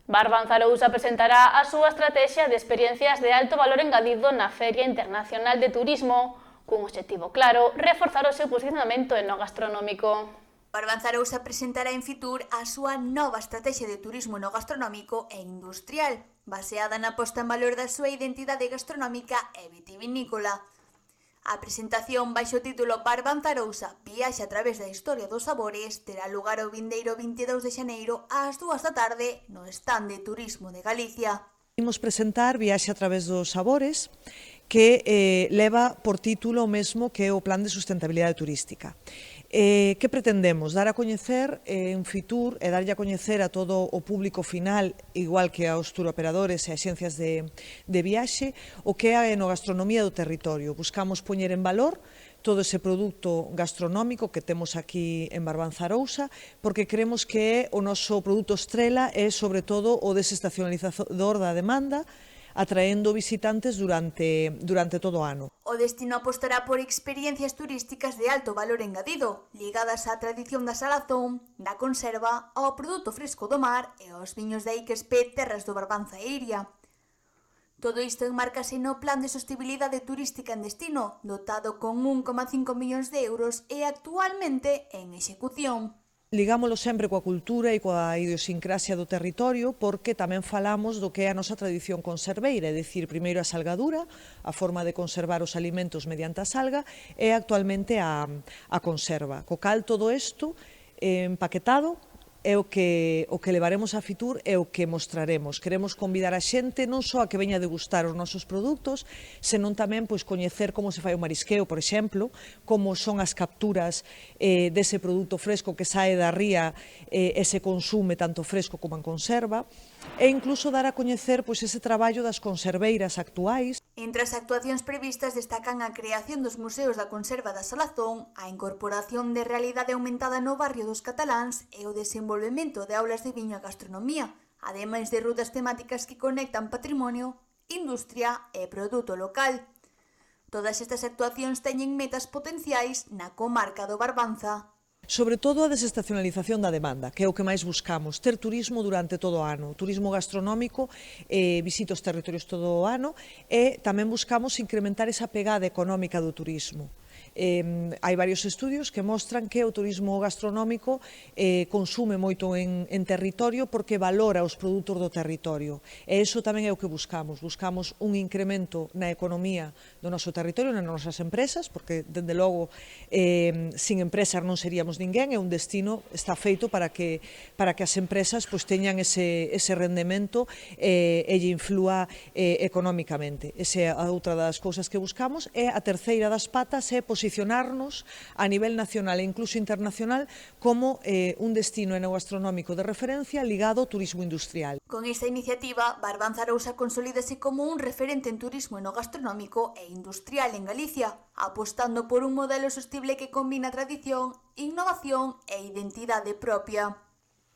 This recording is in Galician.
Barban Zarousa presentará a súa estrategia de experiencias de alto valor engadido na Feria Internacional de Turismo, cun obxectivo claro, reforzar o seu posicionamento enogastronómico. Barban Zarousa presentará en Fitur a súa nova estrategia de turismo enogastronómico e industrial, baseada na posta en valor da súa identidade gastronómica e vitivinícola. A presentación baixo o título Barban Zarousa viaxe a través da historia dos sabores terá lugar o vindeiro 22 de xaneiro ás 2 da tarde no stand de Turismo de Galicia. Imos presentar Viaxe a través dos sabores, que leva por título o mesmo que o Plan de Sustentabilidade Turística. Que pretendemos? Dar a coñecer en Fitur e darlle a coñecer a todo o público final, igual que aos turoperadores e axencias de viaxe, o que é a enogastronomía do territorio. Buscamos poñer en valor todo ese produto gastronómico que temos aquí en Barban Zarousa, porque creemos que o noso produto estrela é, sobre todo, o desestacionalizador da demanda, atraendo visitantes durante todo o ano. O destino apostará por experiencias turísticas de alto valor engadido, ligadas á tradición da salazón, da conserva, ao produto fresco do mar e aos viños da Iquespe, terras do Barbanza e Iria. Todo isto enmárcase no Plan de Sostenibilidade Turística en Destino, dotado con 1,5 millóns de euros e actualmente en execución. Ligámolo sempre coa cultura e coa idiosincrasia do territorio, porque tamén falamos do que é a nosa tradición conserveira, é dicir, primeiro a salgadura, a forma de conservar os alimentos mediante a salga, e actualmente a conserva. Co cal, todo isto empaquetado é o que levaremos a Fitur e o que mostraremos. Queremos convidar a xente non só a que veña a degustar os nosos produtos, senón tamén coñecer como se fai o marisqueo, por exemplo, como son as capturas dese produto fresco que sae da ría e se consume tanto fresco como en conserva, e incluso dar a coñecer ese traballo das conserveiras actuais. Entre as actuacións previstas destacan a creación dos museos da conserva da salazón, a incorporación de realidade aumentada no barrio dos cataláns e o desenvolvemento de aulas de viño e gastronomía, ademais de rutas temáticas que conectan patrimonio, industria e produto local. Todas estas actuacións teñen metas potenciais na comarca do Barbanza. Sobre todo a desestacionalización da demanda, que é o que máis buscamos, ter turismo durante todo o ano, turismo gastronómico, visita os territorios todo o ano, e tamén buscamos incrementar esa pegada económica do turismo. Hai varios estudios que mostran que o turismo gastronómico consume moito en territorio porque valora os produtos do territorio. E iso tamén é o que buscamos. Buscamos un incremento na economía do noso territorio, nas nosas empresas, porque, dende logo, sin empresas non seríamos ninguén, e un destino está feito para que as empresas teñan ese rendemento e lle inflúa económicamente. Esa é outra das cousas que buscamos. E a terceira das patas é posicionarnos a nivel nacional e incluso internacional como un destino enogastronómico de referencia ligado ao turismo industrial. Con esta iniciativa, Barban Zarousa consolídase como un referente en turismo enogastronómico e industrial en Galicia, apostando por un modelo sostible que combina tradición, innovación e identidade propia.